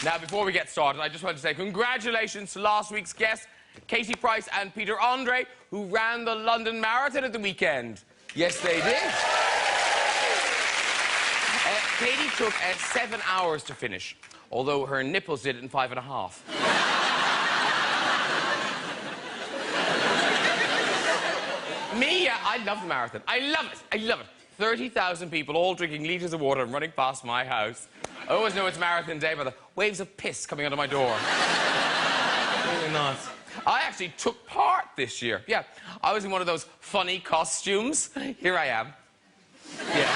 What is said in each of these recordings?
Now, before we get started, I just want to say congratulations to last week's guests, Katie Price and Peter Andre, who ran the London Marathon at the weekend. Yes, they did. Katie took 7 hours to finish, although her nipples did it in 5.5. Me, yeah, I love the marathon. I love it. I love it. 30,000 people all drinking litres of water and running past my house. I always know it's marathon day by the waves of piss coming out of my door. Really nice. I actually took part this year. Yeah, I was in one of those funny costumes. Here I am. Yeah.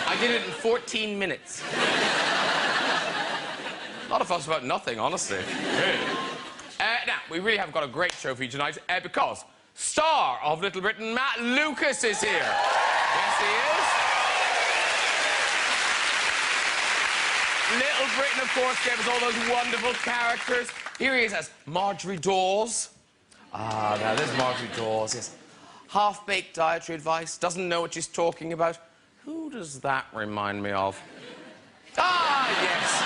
I did it in 14 minutes. A lot of fuss about nothing, honestly. Now, we really have got a great show for you tonight because star of Little Britain, Matt Lucas, is here. Yes, he is. Little Britain, of course, gave us all those wonderful characters. Here he is as Marjorie Dawes. Ah, now there's Marjorie Dawes, yes. Half-baked dietary advice, doesn't know what she's talking about. Who does that remind me of? Ah, yes.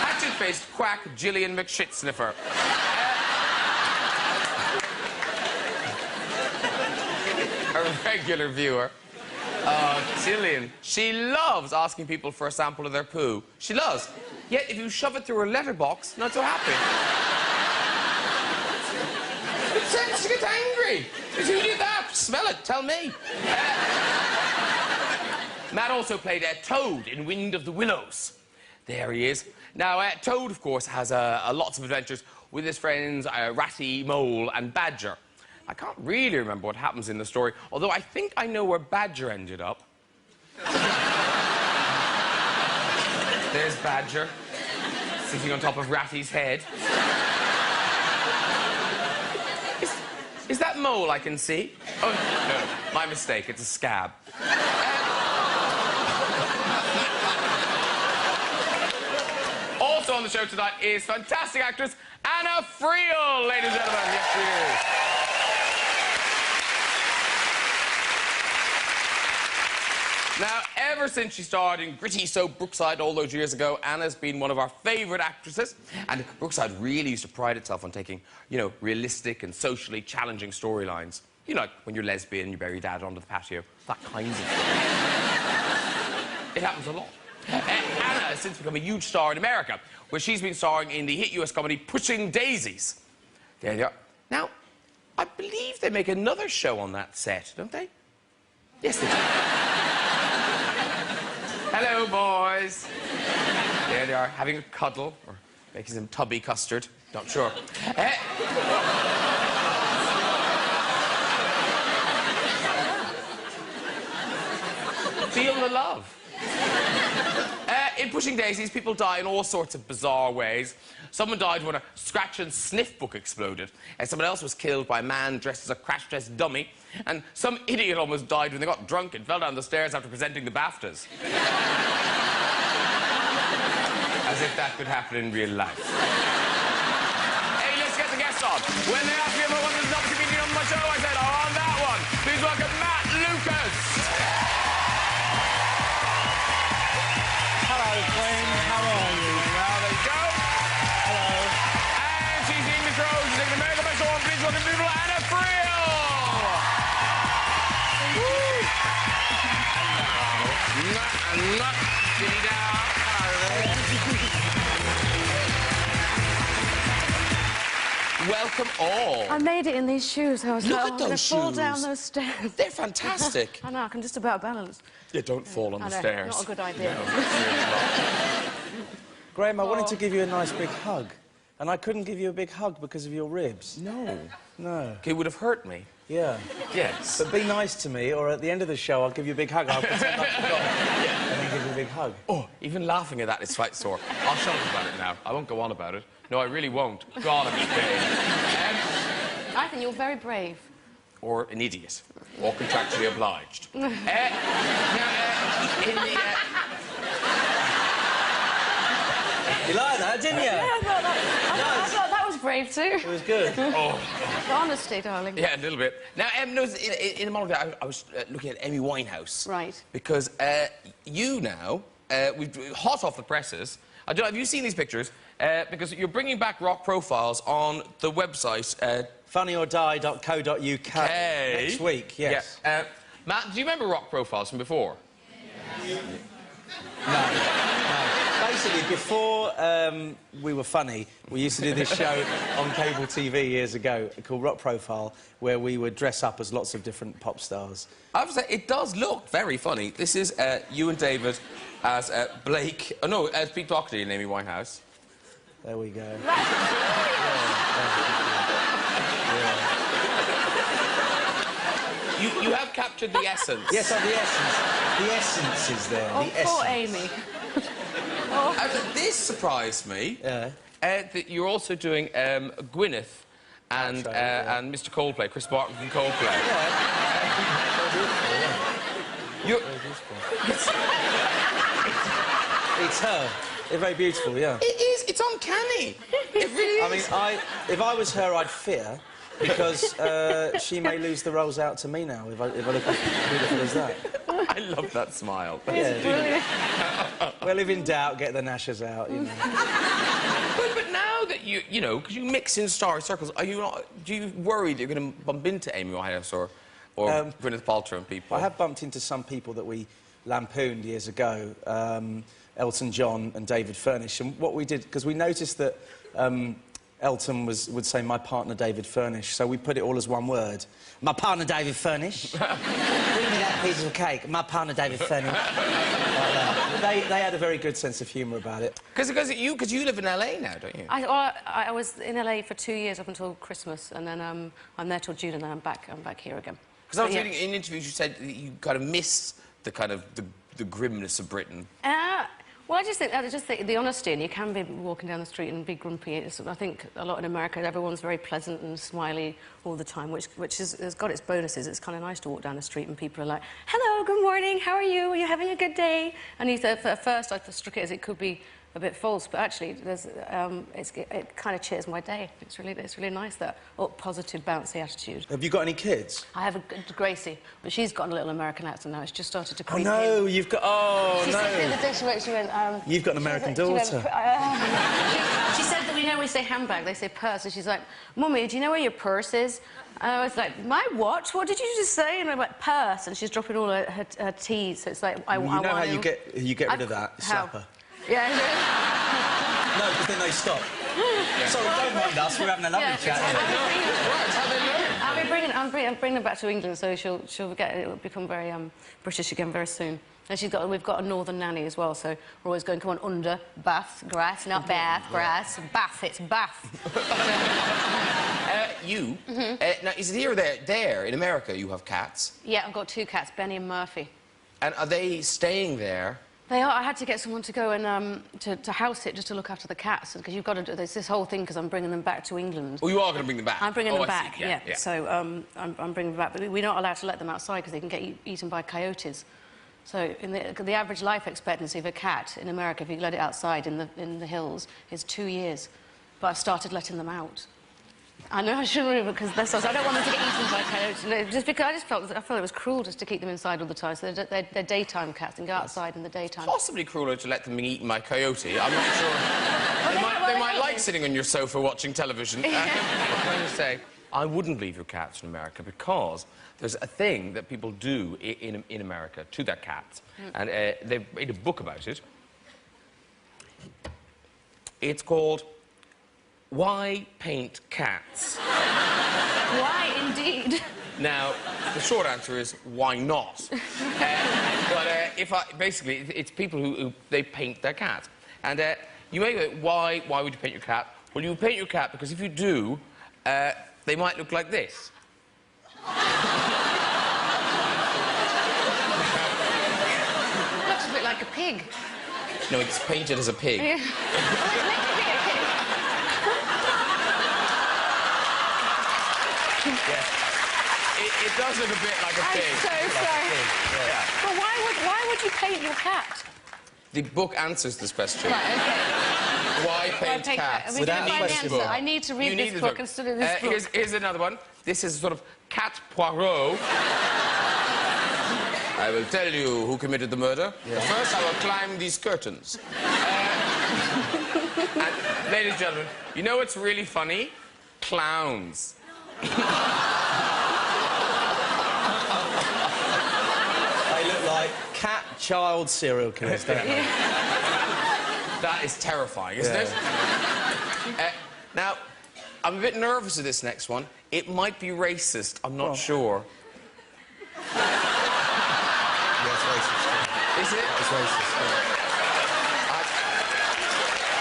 Hatchet-faced quack Gillian McShitsniffer. A regular viewer. Gillian. She loves asking people for a sample of their poo. She loves. Yet if you shove it through her letterbox, not so happy. She gets angry. Who did that? Smell it. Tell me. Matt also played Toad in Wind of the Willows. There he is. Now, Toad, of course, has lots of adventures with his friends Ratty, Mole and Badger. I can't really remember what happens in the story, although I think I know where Badger ended up. There's Badger, sitting on top of Ratty's head. Is that Mole I can see? Oh, no, my mistake, it's a scab. Also on the show tonight is fantastic actress Anna Friel, ladies and gentlemen. Yes, she is. Now, ever since she starred in Gritty Soap Brookside all those years ago, Anna's been one of our favourite actresses. And Brookside really used to pride itself on taking, you know, realistic and socially challenging storylines. You know, like when you're lesbian, you bury your dad onto the patio. That kind of thing. It happens a lot. Anna has since become a huge star in America, where she's been starring in the hit US comedy Pushing Daisies. There they are. Now, I believe they make another show on that set, don't they? Yes, they do. Hello, boys. There they are, having a cuddle, or making some tubby custard. Not sure. Feel the love. In Pushing Daisies, people die in all sorts of bizarre ways. Someone died when a scratch and sniff book exploded, and someone else was killed by a man dressed as a crash-test dummy, and some idiot almost died when they got drunk and fell down the stairs after presenting the BAFTAs. As if that could happen in real life. Hey, let's get the guests on. When they ask me if I wanted an opportunity on my show, I said, oh, on that one. Please welcome Matt Lucas. Hello, friend. How are you? Well, there you go. Hello. And she's in the throws. She's taking America by storm. Please welcome the beautiful Anna Friel. Woo. Hello. Jimmy down. Welcome all. I made it in these shoes. I was Look like, at I'm those going to fall shoes. down those stairs. They're fantastic. I know, I can just about balance. Yeah, don't fall on the stairs. Not a good idea. Graham, I wanted to give you a nice big hug. And I couldn't give you a big hug because of your ribs. No. No. It would have hurt me. Yeah. Yes. But be nice to me, or at the end of the show, I'll give you a big hug. I'll pretend I forgot. And then give you a big hug. Oh, even laughing at that is quite sore. I'll shut up about it now. I won't go on about it. No, I really won't. God, I'm brave. I think you're very brave. Or an idiot. Or contractually obliged. Now, You like that, didn't you? Yeah, I thought that was brave too. It was good. Oh. Honesty, darling. Yeah, a little bit. Now, no, in a moment, I was looking at Amy Winehouse. Right. Because you now, we've hot off the presses. I don't know, have you seen these pictures? Because you're bringing back rock profiles on the website. funnyordie.co.uk. Next week, yes. Yeah. Matt, do you remember rock profiles from before? No. Basically, before we were funny, we used to do this show on cable TV years ago called Rock Profile, where we would dress up as lots of different pop stars. I have to say, it does look very funny. This is you and David as Blake... Oh, no, as Pete Doherty and Amy Winehouse. There we go. You have captured the essence. Yes, the essence. The essence is there. Oh, the poor essence. Amy. This surprised me. Yeah. That you're also doing Gwyneth and Mr. Coldplay, Chris Martin from Coldplay. Yeah. It's her. They're very beautiful, yeah. It is. It's uncanny. It really is. I mean, if I was her, I'd fear, because she may lose the roles out to me now if I look as beautiful as that. I love that smile. Yeah. Brilliant. Well, if in doubt, get the gnashers out, you know. But now that you know, because you mix in star circles, are you not? Do you worry that you're going to bump into Amy Winehouse or Gwyneth Paltrow and people? I have bumped into some people that we lampooned years ago, Elton John and David Furnish, and what we did, because we noticed that Elton would say, my partner David Furnish, so we put it all as one word. My partner David Furnish. Bring me that piece of cake. My partner David Furnish. They had a very good sense of humour about it. Because you live in LA now, don't you? I was in LA for 2 years up until Christmas, and then I'm there till June, and then I'm back here again. Because I was reading in interviews you said that you kind of miss the kind of the grimness of Britain. Well, I just think the honesty, and you can be walking down the street and be grumpy. I think a lot in America, everyone's very pleasant and smiley all the time, which has got its bonuses. It's kind of nice to walk down the street and people are like, hello, good morning, how are you? Are you having a good day? And at first I struck it as it could be a bit false, but actually it kind of cheers my day. It's really nice, that positive, bouncy attitude. Have you got any kids? I have a Gracie, but she's got a little American accent now. It's just started to creep in. Oh, no, you've got... Oh, she no. said the other day, she went... You've got an American daughter. She said that we say handbag, they say purse, and she's like, Mummy, do you know where your purse is? And I was like, my what? What did you just say? And I went, purse, and she's dropping all her T's, so it's like, I want You know how you get rid of that? How? Slap her. Yeah. No, because then they stop. Yeah. Sorry, don't mind us. We're having a lovely chat. I'm bringing her back to England, so it'll become very British again very soon. And we've got a northern nanny as well, so we're always going, come on, under, bath, grass, not bath, grass, bath, it's bath. Now, is it here or there? There, in America, you have cats? Yeah, I've got 2 cats, Benny and Murphy. And are they staying there? They are. I had to get someone to go and to house it just to look after the cats, because you've got to do this whole thing because I'm bringing them back to England. Oh, you are going to bring them back? I'm bringing them back. Yeah. So I'm bringing them back, but we're not allowed to let them outside because they can get eaten by coyotes. So in the average life expectancy of a cat in America, if you let it outside in the hills, is 2 years. But I've started letting them out. I know I shouldn't really, because I don't want them to get eaten by coyotes. No, just because I felt it was cruel just to keep them inside all the time. So they're daytime cats and go outside in the daytime. Possibly crueler to let them be eaten by a coyote. I'm not sure. They might like sitting on your sofa watching television. What can I say? I wouldn't leave your cats in America because there's a thing that people do in America to their cats, and they've made a book about it. It's called Why Paint Cats? Why, indeed? Now, the short answer is, why not? Basically, it's people who they paint their cats. And you may go, why would you paint your cat? Well, you paint your cat because if you do, they might look like this. Looks a bit like a pig. No, it's painted as a pig. Yeah. Well, it's meant to be a pig. It does look a bit like a pig. I'm so sorry. Yeah. Well, why would you paint your cat? The book answers this question. Right, okay. Why paint cats? We didn't find the answer. I need to read this book and study this book. Here's another one. This is sort of Cat Poirot. I will tell you who committed the murder. Yeah. But first, I will climb these curtains. And, ladies and gentlemen, you know what's really funny? Clowns. They look like cat-child serial killers, don't they? That is terrifying, isn't it? Now, I'm a bit nervous of this next one. It might be racist. I'm not sure. Yeah, it's racist. Is it? It's racist.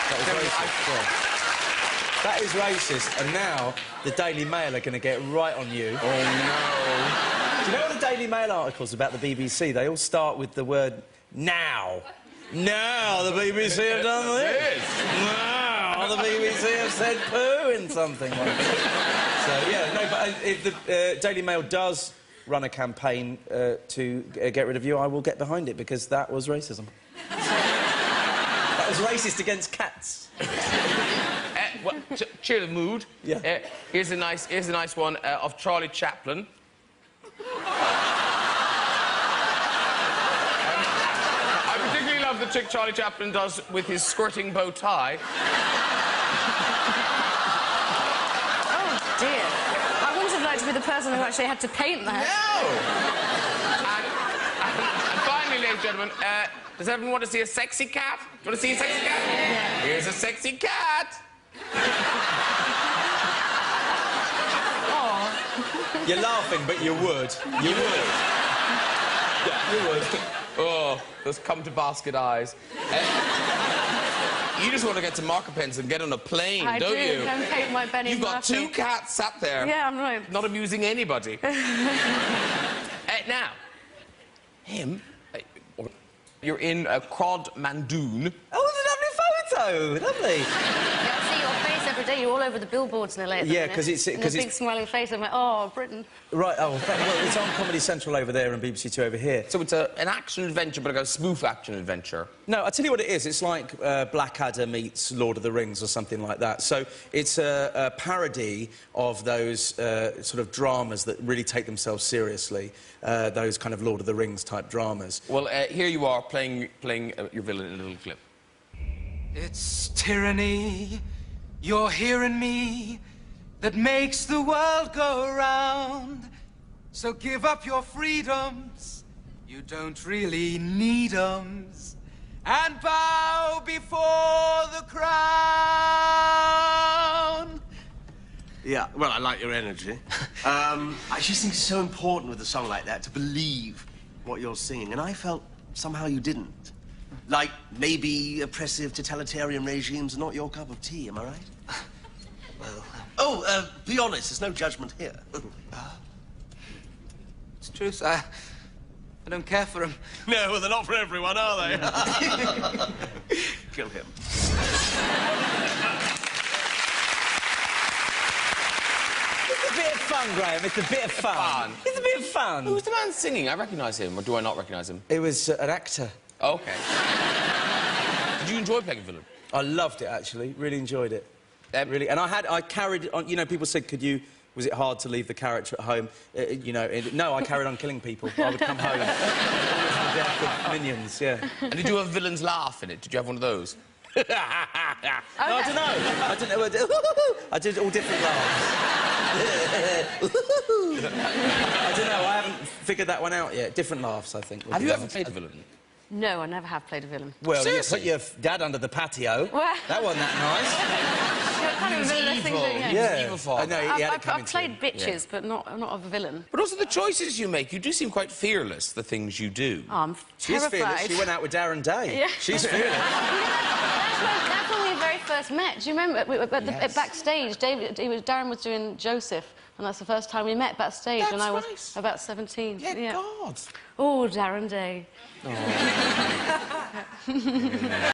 That was racist, yeah. That is racist, and now the Daily Mail are going to get right on you. Oh, no. Do you know what the Daily Mail articles about the BBC, they all start with the word now. Now the BBC have done this. Now the BBC have said poo in something like that. So, yeah, no, but if the Daily Mail does run a campaign to get rid of you, I will get behind it, because that was racism. That was racist against cats. Well, cheer the mood. Yeah. Here's a nice one of Charlie Chaplin. I particularly love the trick Charlie Chaplin does with his squirting bow tie. Oh, dear. I wouldn't have liked to be the person who actually had to paint that. No! And finally, ladies and gentlemen, does everyone want to see a sexy cat? Do you want to see a sexy cat? Yeah. Here's a sexy cat. Oh. You're laughing, but you would. You would. Yeah, you would. Oh, those come-to-basket eyes. You just want to get some marker pens and get on a plane, don't you? I do. Don't paint my Benny You've got Martin. 2 cats sat there. Yeah, I'm right. Not amusing anybody. Now, him... You're in a Crod Mandoon. Oh, what a lovely photo! Lovely. Yeah, I see your face every day. You're all over the billboards in LA at the minute. because it's... And a big smiling face. I'm like, oh, Britain. Right, oh, well, it's on Comedy Central over there and BBC Two over here. So it's an action-adventure, but like a spoof action-adventure. No, I'll tell you what it is. It's like Blackadder meets Lord of the Rings or something like that. So it's a parody of those sort of dramas that really take themselves seriously, those kind of Lord of the Rings type dramas. Well, here you are playing your villain in a little clip. It's tyranny, you're hearing me, that makes the world go round. So give up your freedoms, you don't really need 'ems, and bow before the crown. Yeah, well, I like your energy. I just think it's so important with a song like that to believe what you're singing, and I felt somehow you didn't. Like, maybe oppressive totalitarian regimes are not your cup of tea, am I right? Well... be honest, there's no judgment here. It's true, sir. I don't care for 'em. No, well, they're not for everyone, are they? Kill him. It's a bit of fun, Graham. It's a bit of fun. It's a bit of fun. Who's the man singing? I recognise him, or do I not recognise him? It was an actor. Oh, OK. Did you enjoy playing a villain? I loved it, actually. Really enjoyed it. Really. And I carried on... You know, people said, was it hard to leave the character at home? No, I carried on killing people. I would come home. The death of minions, yeah. And did you have a villain's laugh in it? Did you have one of those? No, I don't know. I did all different laughs. I don't know. I haven't figured that one out yet. Different laughs, I think. Have you ever played a villain? No, I never have played a villain. Well, Seriously? you put your dad under the patio. Well... That wasn't that Kind of a villainous thing, evil. yeah. nice. Evil father. I know, he had it coming I've played to him. bitches, but not a villain. But also the choices you make. You do seem quite fearless, the things you do. Oh, I'm She's terrified. fearless. She went out with Darren Day. Yeah. She's fearless. That's when we were very first met. Do you remember? Backstage, Darren was doing Joseph, and that's the first time we met backstage when I was about 17. Yeah, God. Oh, Darren Day. Oh.